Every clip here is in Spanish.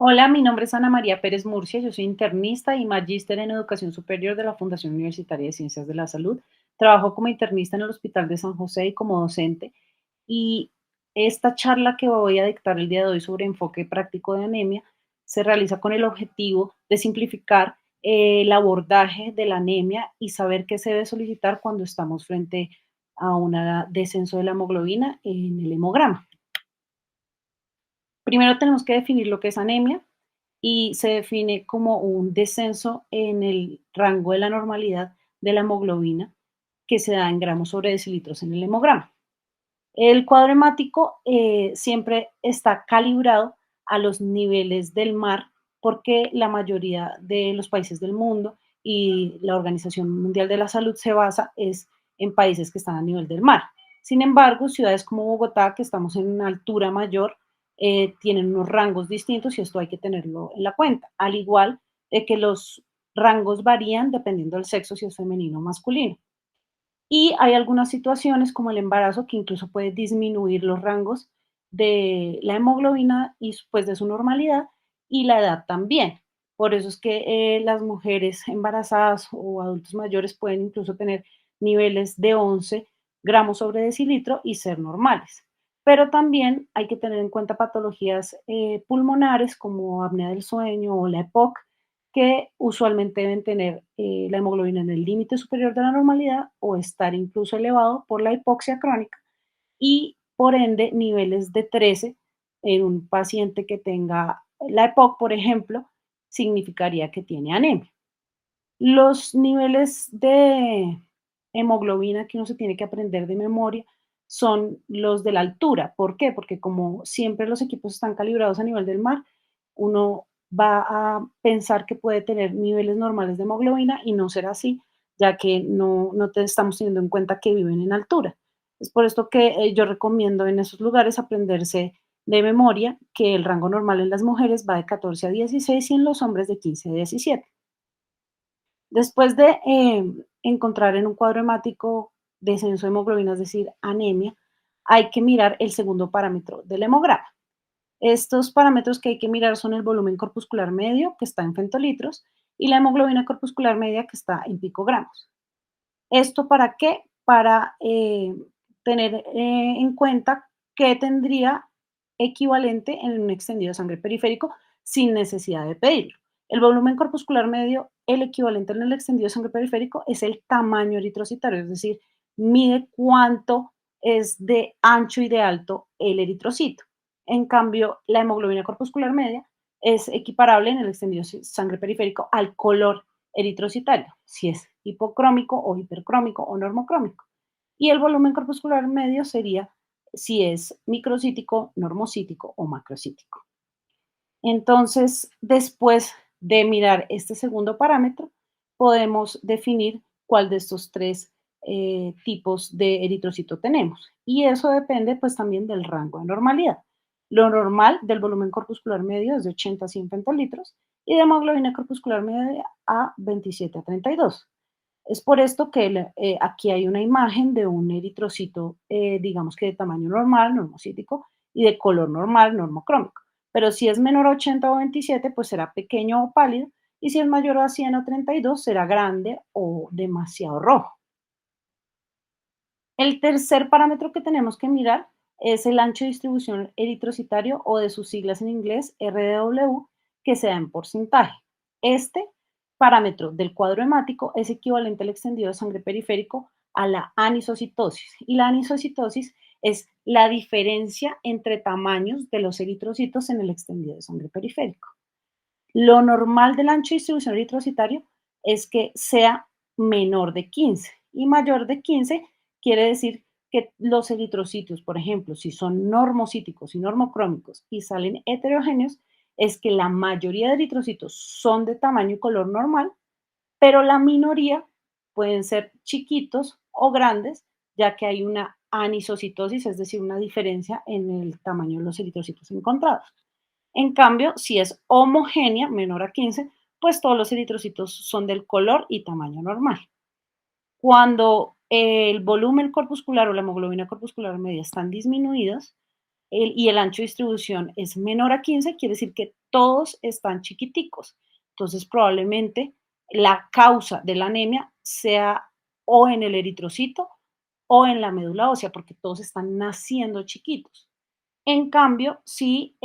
Hola, mi nombre es Ana María Pérez Murcia, yo soy internista y magíster en educación superior de la Fundación Universitaria de Ciencias de la Salud. Trabajo como internista en el Hospital de San José y como docente. Y esta charla que voy a dictar el día de hoy sobre enfoque práctico de anemia se realiza con el objetivo de simplificar el abordaje de la anemia y saber qué se debe solicitar cuando estamos frente a un descenso de la hemoglobina en el hemograma. Primero tenemos que definir lo que es anemia y se define como un descenso en el rango de la normalidad de la hemoglobina que se da en gramos sobre decilitros en el hemograma. El cuadro hemático siempre está calibrado a los niveles del mar porque la mayoría de los países del mundo y la Organización Mundial de la Salud se basa es en países que están a nivel del mar. Sin embargo, ciudades como Bogotá, que estamos en una altura mayor, tienen unos rangos distintos y esto hay que tenerlo en la cuenta, al igual de que los rangos varían dependiendo del sexo, si es femenino o masculino. Y hay algunas situaciones como el embarazo que incluso puede disminuir los rangos de la hemoglobina y pues de su normalidad y la edad también. Por eso es que las mujeres embarazadas o adultos mayores pueden incluso tener niveles de 11 gramos sobre decilitro y ser normales. Pero también hay que tener en cuenta patologías pulmonares como apnea del sueño o la EPOC, que usualmente deben tener la hemoglobina en el límite superior de la normalidad o estar incluso elevado por la hipoxia crónica y por ende niveles de 13 en un paciente que tenga la EPOC, por ejemplo, significaría que tiene anemia. Los niveles de hemoglobina que uno se tiene que aprender de memoria son los de la altura. ¿Por qué? Porque como siempre los equipos están calibrados a nivel del mar, uno va a pensar que puede tener niveles normales de hemoglobina y no será así, ya que no te estamos teniendo en cuenta que viven en altura. Es por esto que yo recomiendo en esos lugares aprenderse de memoria que el rango normal en las mujeres va de 14 a 16 y en los hombres de 15 a 17. Después de encontrar en un cuadro hemático descenso de hemoglobina, es decir, anemia, hay que mirar el segundo parámetro del hemograma. Estos parámetros que hay que mirar son el volumen corpuscular medio, que está en femtolitros, y la hemoglobina corpuscular media, que está en picogramos. ¿Esto para qué? Para tener en cuenta qué tendría equivalente en un extendido de sangre periférico sin necesidad de pedirlo. El volumen corpuscular medio, el equivalente en el extendido de sangre periférico es el tamaño eritrocitario, es decir, mide cuánto es de ancho y de alto el eritrocito. En cambio, la hemoglobina corpuscular media es equiparable en el extendido de sangre periférico al color eritrocitario, si es hipocrómico o hipercrómico o normocrómico. Y el volumen corpuscular medio sería si es microcítico, normocítico o macrocítico. Entonces, después de mirar este segundo parámetro, podemos definir cuál de estos tres tipos de eritrocito tenemos. Y eso depende pues también del rango de normalidad. Lo normal del volumen corpuscular medio es de 80 a 100 pentolitros y de hemoglobina corpuscular media a 27 a 32. Es por esto que aquí hay una imagen de un eritrocito, digamos que de tamaño normal, normocítico, y de color normal, normocrómico. Pero si es menor a 80 o 27, pues será pequeño o pálido, y si es mayor a 100 o 32, será grande o demasiado rojo. El tercer parámetro que tenemos que mirar es el ancho de distribución eritrocitario o de sus siglas en inglés RDW, que se da en porcentaje. Este parámetro del cuadro hemático es equivalente al extendido de sangre periférico a la anisocitosis. Y la anisocitosis es la diferencia entre tamaños de los eritrocitos en el extendido de sangre periférico. Lo normal del ancho de distribución eritrocitario es que sea menor de 15 y mayor de 15 quiere decir que los eritrocitos, por ejemplo, si son normocíticos y normocrómicos y salen heterogéneos, es que la mayoría de eritrocitos son de tamaño y color normal, pero la minoría pueden ser chiquitos o grandes, ya que hay una anisocitosis, es decir, una diferencia en el tamaño de los eritrocitos encontrados. En cambio, si es homogénea, menor a 15, pues todos los eritrocitos son del color y tamaño normal. Cuando el volumen corpuscular o la hemoglobina corpuscular media están disminuidos, y el ancho de distribución es menor a 15, quiere decir que todos están chiquiticos. Entonces, probablemente la causa de la anemia sea o en el eritrocito o en la médula ósea, porque todos están naciendo chiquitos. En cambio, si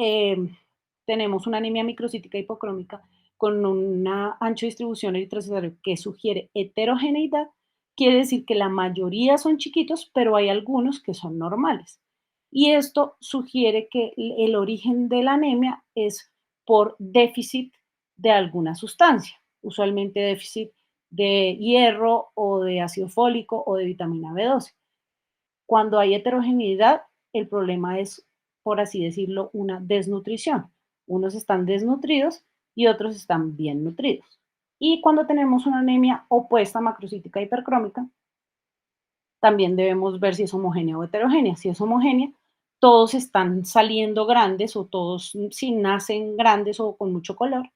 tenemos una anemia microcítica hipocrómica con una ancho de distribución eritrocitario que sugiere heterogeneidad, quiere decir que la mayoría son chiquitos, pero hay algunos que son normales. Y esto sugiere que el origen de la anemia es por déficit de alguna sustancia, usualmente déficit de hierro o de ácido fólico o de vitamina B12. Cuando hay heterogeneidad, el problema es, por así decirlo, una desnutrición. Unos están desnutridos y otros están bien nutridos. Y cuando tenemos una anemia opuesta, macrocítica hipercrómica, también debemos ver si es homogénea o heterogénea. Si es homogénea, todos están saliendo grandes o todos si nacen grandes o con mucho color.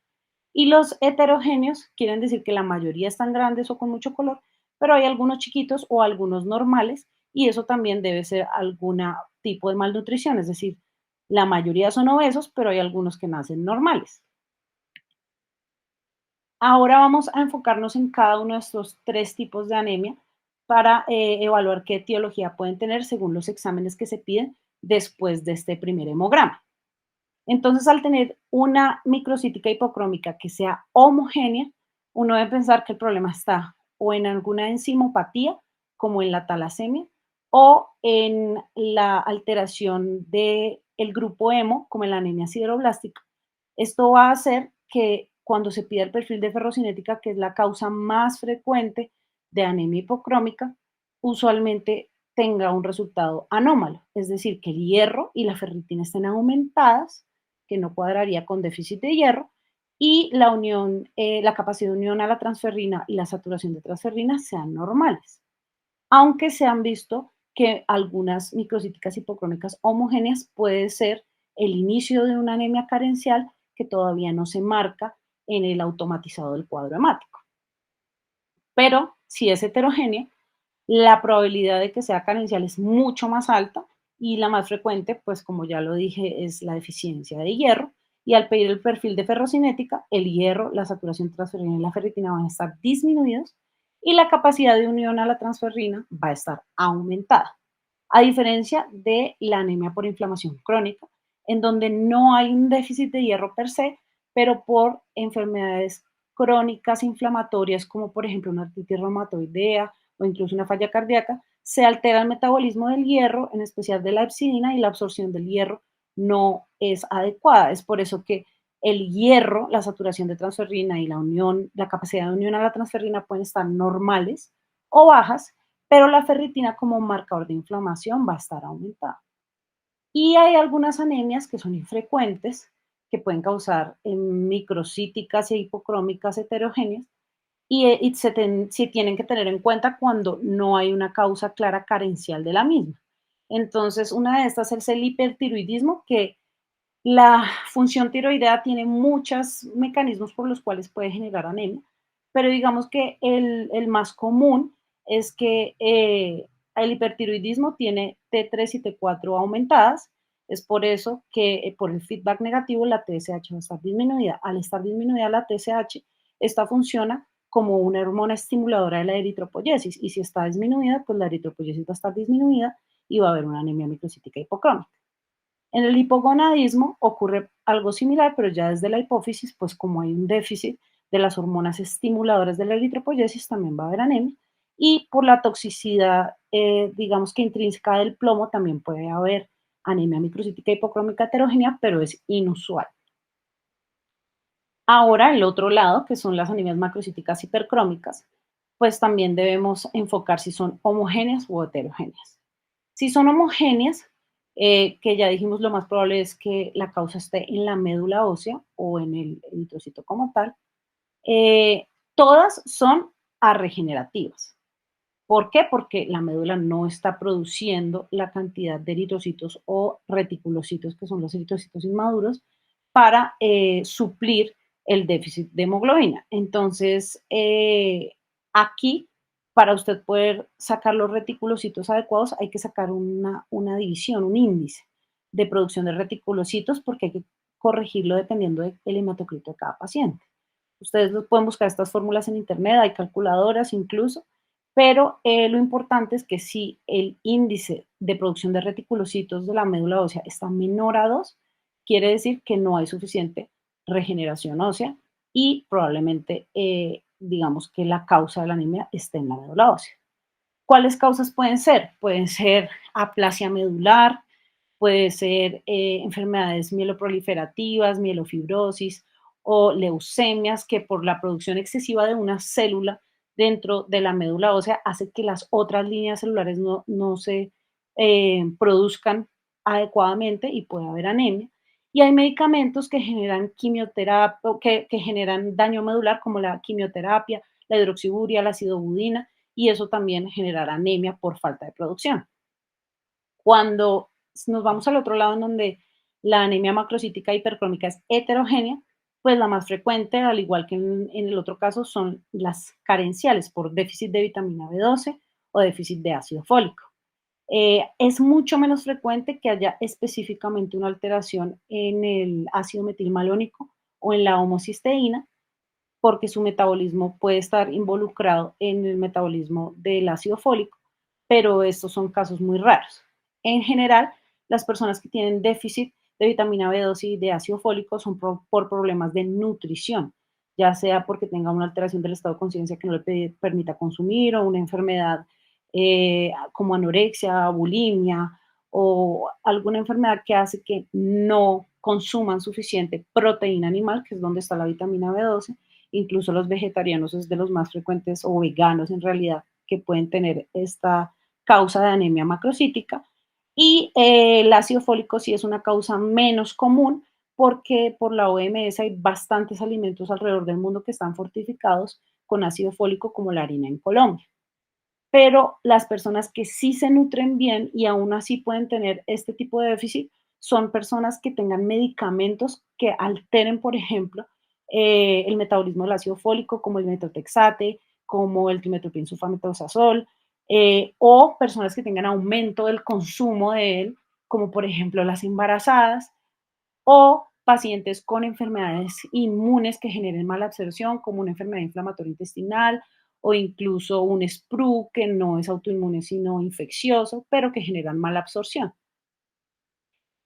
Y los heterogéneos quieren decir que la mayoría están grandes o con mucho color, pero hay algunos chiquitos o algunos normales y eso también debe ser algún tipo de malnutrición, es decir, la mayoría son obesos, pero hay algunos que nacen normales. Ahora vamos a enfocarnos en cada uno de estos tres tipos de anemia para evaluar qué etiología pueden tener según los exámenes que se piden después de este primer hemograma. Entonces, al tener una microcítica hipocrómica que sea homogénea, uno debe pensar que el problema está o en alguna enzimopatía, como en la talasemia, o en la alteración del grupo hemo, como en la anemia sideroblástica. Esto va a hacer que cuando se pida el perfil de ferrocinética, que es la causa más frecuente de anemia hipocrómica, usualmente tenga un resultado anómalo, es decir, que el hierro y la ferritina estén aumentadas, que no cuadraría con déficit de hierro, y la unión, la capacidad de unión a la transferrina y la saturación de transferrina sean normales, aunque se han visto que algunas microcíticas hipocrómicas homogéneas puede ser el inicio de una anemia carencial que todavía no se marca en el automatizado del cuadro hemático. Pero si es heterogénea, la probabilidad de que sea carencial es mucho más alta y la más frecuente, pues como ya lo dije, es la deficiencia de hierro. Y al pedir el perfil de ferrocinética, el hierro, la saturación transferrina y la ferritina van a estar disminuidos y la capacidad de unión a la transferrina va a estar aumentada. A diferencia de la anemia por inflamación crónica, en donde no hay un déficit de hierro per se, pero por enfermedades crónicas inflamatorias como por ejemplo una artritis reumatoidea o incluso una falla cardíaca, se altera el metabolismo del hierro, en especial de la hepcidina, y la absorción del hierro no es adecuada. Es por eso que el hierro, la saturación de transferrina y la unión, la capacidad de unión a la transferrina pueden estar normales o bajas, pero la ferritina como marcador de inflamación va a estar aumentada. Y hay algunas anemias que son infrecuentes, que pueden causar microcíticas e hipocrómicas heterogéneas, y se tienen que tener en cuenta cuando no hay una causa clara carencial de la misma. Entonces, una de estas es el hipertiroidismo, que la función tiroidea tiene muchos mecanismos por los cuales puede generar anemia, pero digamos que el más común es que el hipertiroidismo tiene T3 y T4 aumentadas. Es por eso que por el feedback negativo la TSH va a estar disminuida. Al estar disminuida la TSH, esta funciona como una hormona estimuladora de la eritropoyesis y si está disminuida, pues la eritropoyesis va a estar disminuida y va a haber una anemia microcítica hipocrómica. En el hipogonadismo ocurre algo similar, pero ya desde la hipófisis, pues como hay un déficit de las hormonas estimuladoras de la eritropoyesis, también va a haber anemia. Y por la toxicidad, digamos que intrínseca del plomo, también puede haber anemia microcítica hipocrómica heterogénea, pero es inusual. Ahora, el otro lado, que son las anemias macrocíticas hipercrómicas, pues también debemos enfocar si son homogéneas o heterogéneas. Si son homogéneas, que ya dijimos lo más probable es que la causa esté en la médula ósea o en el eritrocito como tal, todas son arregenerativas. ¿Por qué? Porque la médula no está produciendo la cantidad de eritrocitos o reticulocitos, que son los eritrocitos inmaduros, para suplir el déficit de hemoglobina. Entonces, aquí, para usted poder sacar los reticulocitos adecuados, hay que sacar una división, un índice. de producción de reticulocitos porque hay que corregirlo dependiendo del hematocrito de cada paciente. Ustedes pueden buscar estas fórmulas en internet, hay calculadoras incluso, pero lo importante es que si el índice de producción de reticulocitos de la médula ósea está menor a 2, quiere decir que no hay suficiente regeneración ósea y probablemente digamos que la causa de la anemia esté en la médula ósea. ¿Cuáles causas pueden ser? Pueden ser aplasia medular, puede ser enfermedades mieloproliferativas, mielofibrosis o leucemias que por la producción excesiva de una célula dentro de la médula ósea hace que las otras líneas celulares no se produzcan adecuadamente y puede haber anemia. Y hay medicamentos que generan quimioterapia, que generan daño medular, como la quimioterapia, la hidroxiburia, la acidobudina, y eso también generará anemia por falta de producción. Cuando nos vamos al otro lado, en donde la anemia macrocítica hipercrónica es heterogénea, pues la más frecuente, al igual que en el otro caso, son las carenciales por déficit de vitamina B12 o déficit de ácido fólico. Es mucho menos frecuente que haya específicamente una alteración en el ácido metilmalónico o en la homocisteína, porque su metabolismo puede estar involucrado en el metabolismo del ácido fólico, pero estos son casos muy raros. En general, las personas que tienen déficit de vitamina B12 y de ácido fólico son por problemas de nutrición, ya sea porque tenga una alteración del estado de conciencia que no le permita consumir o una enfermedad como anorexia, bulimia o alguna enfermedad que hace que no consuman suficiente proteína animal, que es donde está la vitamina B12. Incluso los vegetarianos es de los más frecuentes, o veganos en realidad, que pueden tener esta causa de anemia macrocítica. Y el ácido fólico sí es una causa menos común porque por la OMS hay bastantes alimentos alrededor del mundo que están fortificados con ácido fólico, como la harina en Colombia. Pero las personas que sí se nutren bien y aún así pueden tener este tipo de déficit son personas que tengan medicamentos que alteren, por ejemplo, el metabolismo del ácido fólico, como el metotrexate, como el trimetoprim-sulfametosazol, o personas que tengan aumento del consumo de él, como por ejemplo las embarazadas, o pacientes con enfermedades inmunes que generen mala absorción, como una enfermedad inflamatoria intestinal o incluso un SPRU que no es autoinmune sino infeccioso, pero que generan mala absorción.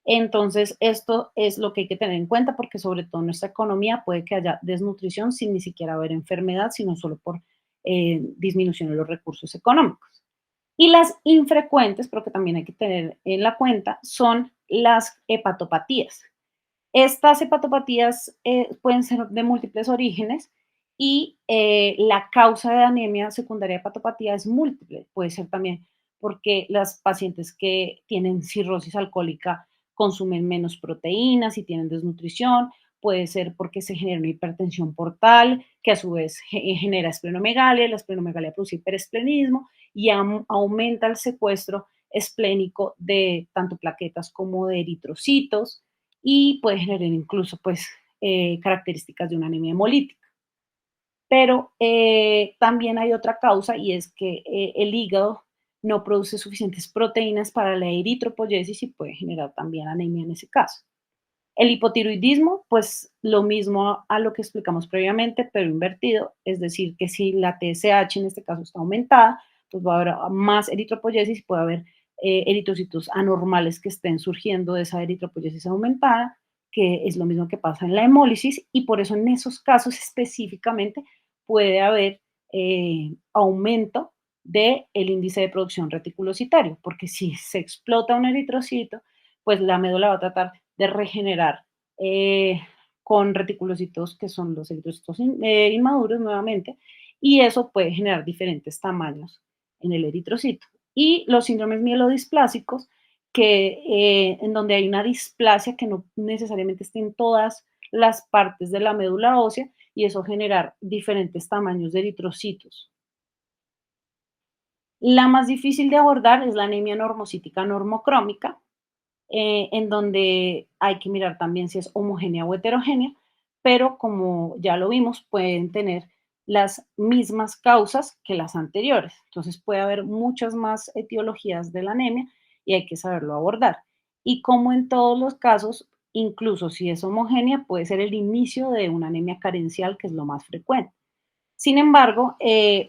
Entonces, esto es lo que hay que tener en cuenta porque sobre todo en nuestra economía puede que haya desnutrición sin ni siquiera haber enfermedad, sino solo por disminución de los recursos económicos. Y las infrecuentes, pero que también hay que tener en la cuenta, son las hepatopatías. Estas hepatopatías pueden ser de múltiples orígenes y la causa de anemia secundaria de hepatopatía es múltiple. Puede ser también porque las pacientes que tienen cirrosis alcohólica consumen menos proteínas y tienen desnutrición. Puede ser porque se genera una hipertensión portal que a su vez genera esplenomegalia. La esplenomegalia produce hiperesplenismo y aumenta el secuestro esplénico de tanto plaquetas como de eritrocitos y puede generar incluso pues características de una anemia hemolítica. Pero también hay otra causa y es que el hígado no produce suficientes proteínas para la eritropoyesis y puede generar también anemia en ese caso. El hipotiroidismo, pues lo mismo a lo que explicamos previamente, pero invertido, es decir, que si la TSH en este caso está aumentada, pues va a haber más eritropoyesis y puede haber eritrocitos anormales que estén surgiendo de esa eritropoyesis aumentada, que es lo mismo que pasa en la hemólisis, y por eso en esos casos específicamente puede haber aumento del índice de producción reticulocitario, porque si se explota un eritrocito, pues la médula va a tratar de regenerar eh, con reticulocitos que son los eritrocitos inmaduros nuevamente, y eso puede generar diferentes tamaños en el eritrocito. Y los síndromes mielodisplásicos, que en donde hay una displasia que no necesariamente esté en todas las partes de la médula ósea, y eso generar diferentes tamaños de eritrocitos. La más difícil de abordar es la anemia normocítica normocrómica, en donde hay que mirar también si es homogénea o heterogénea, pero como ya lo vimos, pueden tener las mismas causas que las anteriores. Entonces puede haber muchas más etiologías de la anemia y hay que saberlo abordar. y como en todos los casos, incluso si es homogénea, puede ser el inicio de una anemia carencial, que es lo más frecuente. Sin embargo,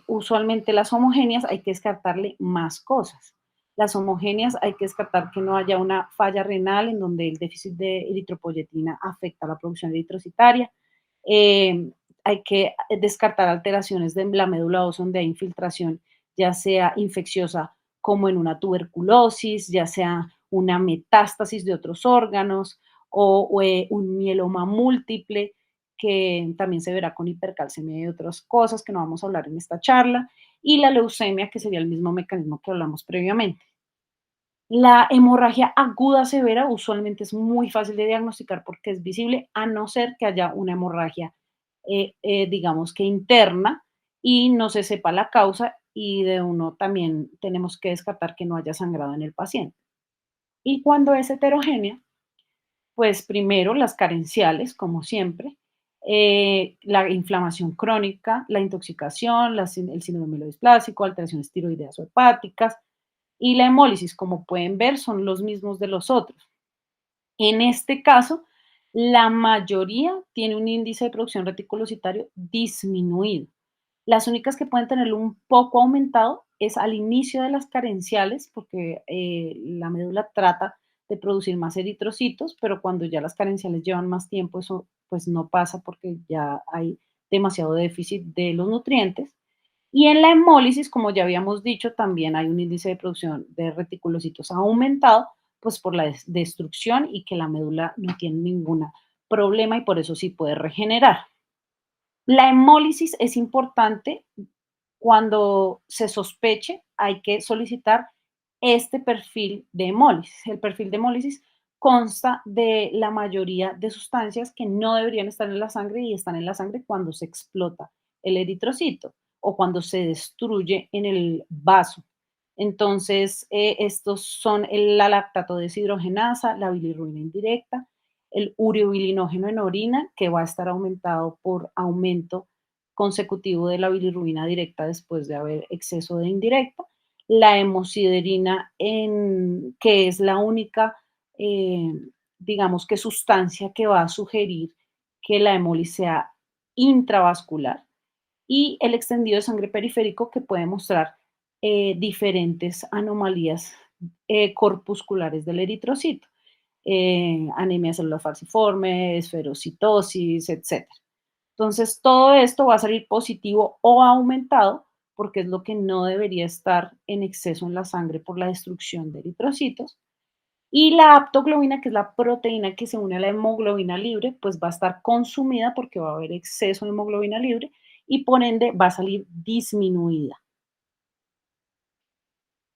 usualmente las homogéneas hay que descartarle más cosas. Las homogéneas hay que descartar que no haya una falla renal en donde el déficit de eritropoyetina afecta la producción eritrocitaria. Eh, Hay que descartar alteraciones de la médula ósea donde hay infiltración, ya sea infecciosa como en una tuberculosis, ya sea una metástasis de otros órganos o un mieloma múltiple que también se verá con hipercalcemia y otras cosas que no vamos a hablar en esta charla, y la leucemia, que sería el mismo mecanismo que hablamos previamente. La hemorragia aguda severa usualmente es muy fácil de diagnosticar porque es visible, a no ser que haya una hemorragia, digamos que interna y no se sepa la causa y de uno también tenemos que descartar que no haya sangrado en el paciente. Y cuando es heterogénea, pues primero las carenciales, como siempre, la inflamación crónica, la intoxicación, el síndrome mielodisplásico, alteraciones tiroideas o hepáticas y la hemólisis, como pueden ver, son los mismos de los otros. En este caso, la mayoría tiene un índice de producción reticulocitario disminuido. Las únicas que pueden tenerlo un poco aumentado es al inicio de las carenciales, porque la médula trata de producir más eritrocitos, pero cuando ya las carenciales llevan más tiempo, eso pues no pasa porque ya hay demasiado déficit de los nutrientes. Y en la hemólisis, como ya habíamos dicho, también hay un índice de producción de reticulocitos aumentado, pues por la destrucción y que la médula no tiene ningún problema y por eso sí puede regenerar. La hemólisis es importante cuando se sospeche, hay que solicitar este perfil de hemólisis. El perfil de hemólisis consta de la mayoría de sustancias que no deberían estar en la sangre y están en la sangre cuando se explota el eritrocito o cuando se destruye en el vaso. Entonces, estos son la lactato deshidrogenasa, la bilirrubina indirecta, el urobilinógeno en orina, que va a estar aumentado por aumento consecutivo de la bilirrubina directa después de haber exceso de indirecta, la hemosiderina, que es la única, eh, digamos que sustancia que va a sugerir que la hemólisis sea intravascular, y el extendido de sangre periférico que puede mostrar diferentes anomalías corpusculares del eritrocito, anemia celular falciforme, esferocitosis, etc. Entonces, todo esto va a salir positivo o aumentado porque es lo que no debería estar en exceso en la sangre por la destrucción de eritrocitos. Y la aptoglobina, que es la proteína que se une a la hemoglobina libre, pues va a estar consumida porque va a haber exceso de hemoglobina libre y por ende va a salir disminuida.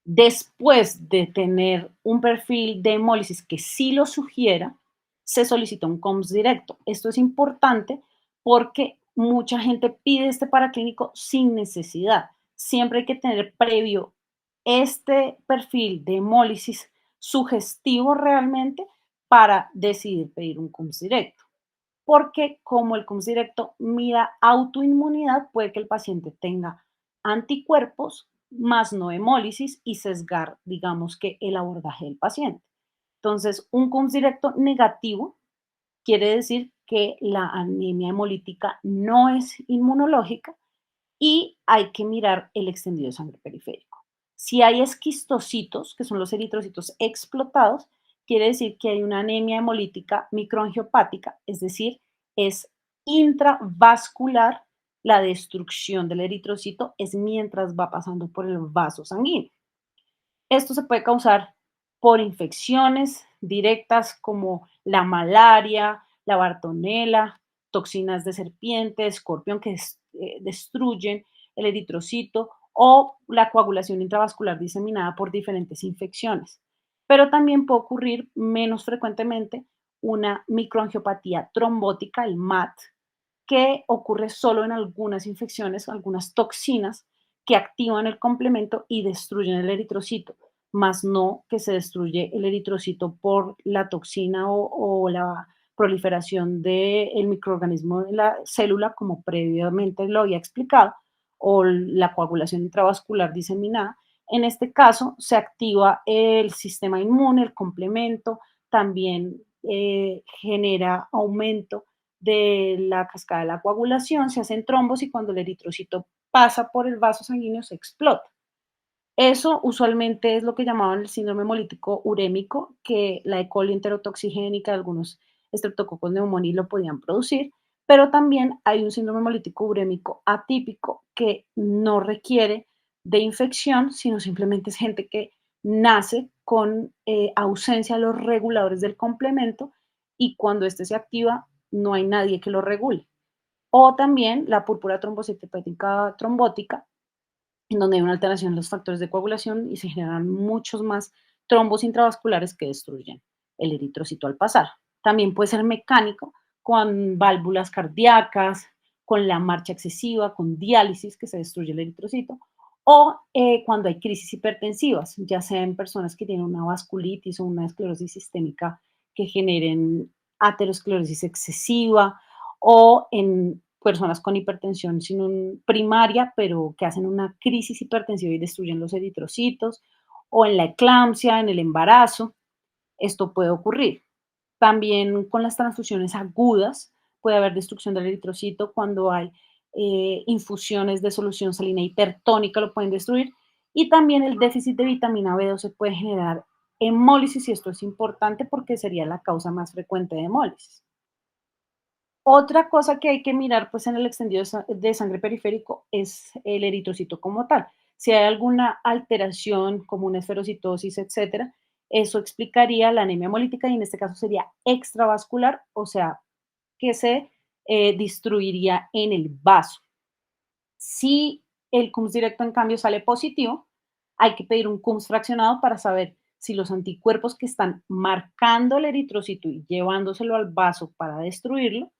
Después de tener un perfil de hemólisis que sí lo sugiera, se solicita un COMS directo. Esto es importante porque mucha gente pide este paraclínico sin necesidad. Siempre hay que tener previo este perfil de hemólisis sugestivo realmente para decidir pedir un COMS directo. Porque como el COMS directo mira autoinmunidad, puede que el paciente tenga anticuerpos más no hemólisis y sesgar, digamos que el abordaje del paciente. Entonces, un COMS directo negativo quiere decir que la anemia hemolítica no es inmunológica y hay que mirar el extendido de sangre periférico. Si hay esquistocitos, que son los eritrocitos explotados, quiere decir que hay una anemia hemolítica microangiopática, es decir, es intravascular, la destrucción del eritrocito es mientras va pasando por el vaso sanguíneo. Esto se puede causar por infecciones directas como la malaria, la bartonela, toxinas de serpiente, escorpión que destruyen el eritrocito o la coagulación intravascular diseminada por diferentes infecciones. Pero también puede ocurrir menos frecuentemente una microangiopatía trombótica, el MAT, que ocurre solo en algunas infecciones, algunas toxinas que activan el complemento y destruyen el eritrocito, más no que se destruye el eritrocito por la toxina o la proliferación del microorganismo de la célula, como previamente lo había explicado, o la coagulación intravascular diseminada, En este caso, se activa el sistema inmune, el complemento, también genera aumento de la cascada de la coagulación, se hacen trombos y cuando el eritrocito pasa por el vaso sanguíneo se explota. Eso usualmente es lo que llamaban el síndrome hemolítico urémico, que la E. coli enterotoxigénica, algunos estreptococos neumonía lo podían producir, pero también hay un síndrome hemolítico urémico atípico que no requiere de infección, sino simplemente es gente que nace con ausencia de los reguladores del complemento y cuando este se activa no hay nadie que lo regule. O también la púrpura trombocitopénica trombótica, en donde hay una alteración en los factores de coagulación y se generan muchos más trombos intravasculares que destruyen el eritrocito al pasar. También puede ser mecánico, con válvulas cardíacas, con la marcha excesiva, con diálisis que se destruye el eritrocito, o cuando hay crisis hipertensivas, ya sea en personas que tienen una vasculitis o una esclerosis sistémica que generen aterosclerosis excesiva, o en personas con hipertensión sin primaria, pero que hacen una crisis hipertensiva y destruyen los eritrocitos, o en la eclampsia, en el embarazo, esto puede ocurrir. También con las transfusiones agudas puede haber destrucción del eritrocito cuando hay infusiones de solución salina hipertónica, lo pueden destruir. Y también el déficit de vitamina B12 puede generar hemólisis y esto es importante porque sería la causa más frecuente de hemólisis. Otra cosa que hay que mirar, pues, en el extendido de sangre periférico es el eritrocito como tal. Si hay alguna alteración, como una esferocitosis, etcétera, eso explicaría la anemia hemolítica y en este caso sería extravascular, o sea, que se destruiría en el vaso. Si el CUMS directo, en cambio, sale positivo, hay que pedir un CUMS fraccionado para saber si los anticuerpos que están marcando el eritrocito y llevándoselo al vaso para destruirlo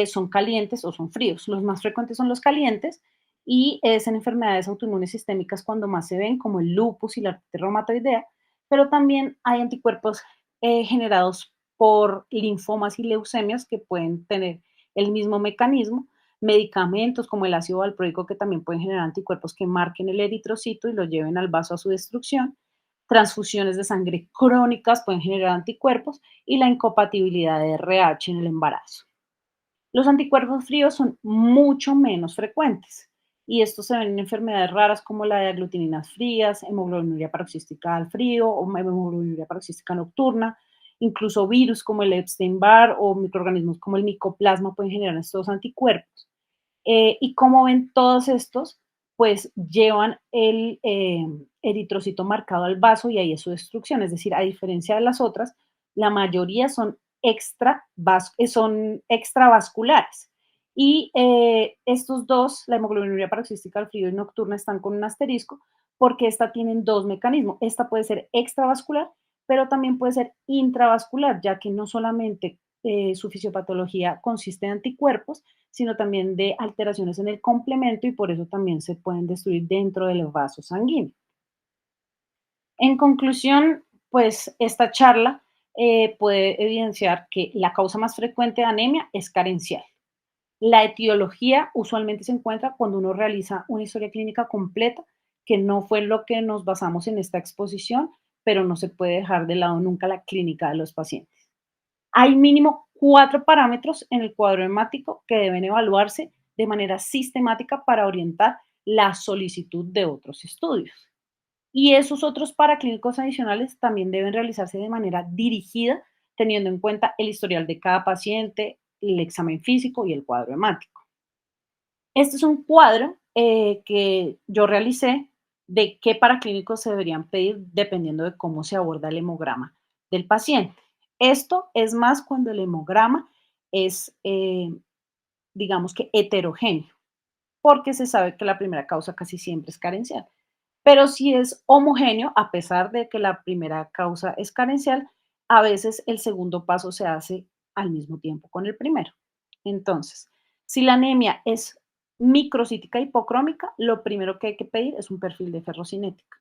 son calientes o son fríos. Los más frecuentes son los calientes y es en enfermedades autoinmunes sistémicas cuando más se ven, como el lupus y la artritis reumatoidea, pero también hay anticuerpos generados por linfomas y leucemias que pueden tener el mismo mecanismo, medicamentos como el ácido valproico que también pueden generar anticuerpos que marquen el eritrocito y lo lleven al vaso a su destrucción, transfusiones de sangre crónicas pueden generar anticuerpos y la incompatibilidad de RH en el embarazo. Los anticuerpos fríos son mucho menos frecuentes y estos se ven en enfermedades raras como la de aglutininas frías, hemoglobinuria paroxística al frío o hemoglobinuria paroxística nocturna, incluso virus como el Epstein-Barr o microorganismos como el micoplasma pueden generar estos anticuerpos. Y como ven todos estos, pues llevan el eritrocito marcado al vaso y ahí es su destrucción. Es decir, a diferencia de las otras, la mayoría son, son extravasculares. Y estos dos, la hemoglobinuria paroxística al frío y nocturna, están con un asterisco porque esta tienen dos mecanismos. Esta puede ser extravascular, pero también puede ser intravascular, ya que no solamente su fisiopatología consiste en anticuerpos, sino también de alteraciones en el complemento y por eso también se pueden destruir dentro del vaso sanguíneo. En conclusión, pues esta charla puede evidenciar que la causa más frecuente de anemia es carencial. La etiología usualmente se encuentra cuando uno realiza una historia clínica completa, que no fue lo que nos basamos en esta exposición, pero no se puede dejar de lado nunca la clínica de los pacientes. Hay mínimo 4 parámetros en el cuadro hemático que deben evaluarse de manera sistemática para orientar la solicitud de otros estudios. Y esos otros paraclínicos adicionales también deben realizarse de manera dirigida, teniendo en cuenta el historial de cada paciente, el examen físico y el cuadro hemático. Este es un cuadro que yo realicé de qué paraclínicos se deberían pedir dependiendo de cómo se aborda el hemograma del paciente. Esto es más cuando el hemograma es, digamos que, heterogéneo, porque se sabe que la primera causa casi siempre es carencial. Pero si es homogéneo, a pesar de que la primera causa es carencial, a veces el segundo paso se hace al mismo tiempo con el primero. Entonces, si la anemia es microcítica hipocrómica, lo primero que hay que pedir es un perfil de ferrocinética.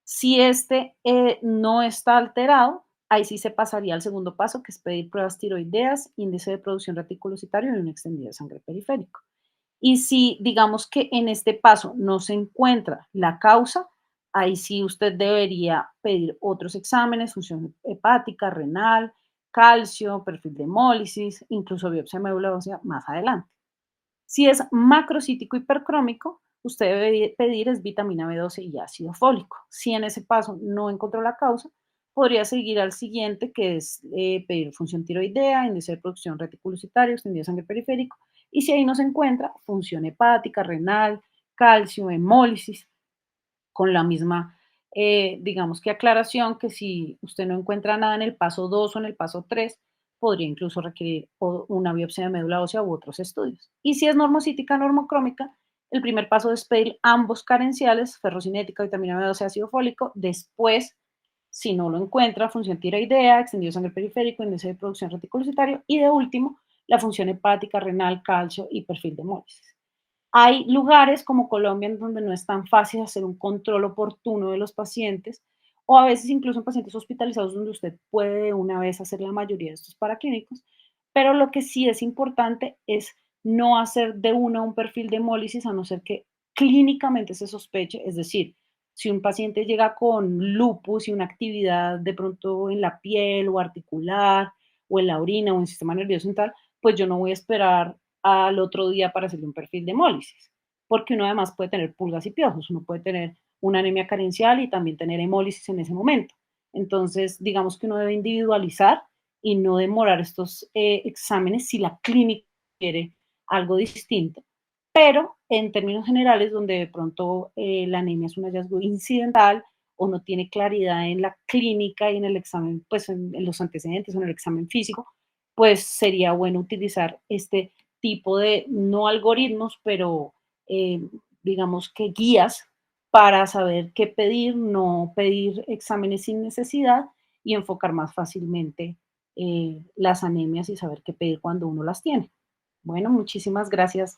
Si este no está alterado, ahí sí se pasaría al segundo paso, que es pedir pruebas tiroideas, índice de producción reticulocitario y un extendido de sangre periférico. Y si digamos que en este paso no se encuentra la causa, Ahí sí usted debería pedir otros exámenes, función hepática, renal, calcio, perfil de hemólisis, incluso biopsia de médula ósea más adelante. Si es macrocítico hipercrómico, usted debe pedir es vitamina B12 y ácido fólico. Si en ese paso no encontró la causa, podría seguir al siguiente, que es pedir función tiroidea, índice de producción reticulocitario, extendido de sangre periférico. Y si ahí no se encuentra, función hepática, renal, calcio, hemólisis, con la misma, digamos que aclaración, que si usted no encuentra nada en el paso 2 o en el paso 3, podría incluso requerir una biopsia de médula ósea u otros estudios. Y si es normocítica, normocrómica, el primer paso es pedir ambos carenciales, ferrocinética, vitamina B12, ácido fólico. Después, si no lo encuentra, función tiroidea, extendido de sangre periférico, índice de producción reticulocitario. Y de último, la función hepática, renal, calcio y perfil de hemólisis. Hay lugares como Colombia en donde no es tan fácil hacer un control oportuno de los pacientes, o a veces incluso en pacientes hospitalizados donde usted puede de una vez hacer la mayoría de estos paraclínicos, pero lo que sí es importante es no hacer de una un perfil de hemólisis a no ser que clínicamente se sospeche, es decir, si un paciente llega con lupus y una actividad de pronto en la piel o articular o en la orina o en el sistema nervioso central, pues yo no voy a esperar al otro día para hacerle un perfil de hemólisis, porque uno además puede tener pulgas y piojos, uno puede tener una anemia carencial y también tener hemólisis en ese momento. Entonces, digamos que uno debe individualizar y no demorar estos exámenes si la clínica quiere algo distinto. Pero en términos generales, donde de pronto la anemia es un hallazgo incidental o no tiene claridad en la clínica y en el examen, pues en los antecedentes o en el examen físico, pues sería bueno utilizar este tipo de, no algoritmos, pero eh, digamos que guías para saber qué pedir, no pedir exámenes sin necesidad y enfocar más fácilmente las anemias y saber qué pedir cuando uno las tiene. Bueno, muchísimas gracias.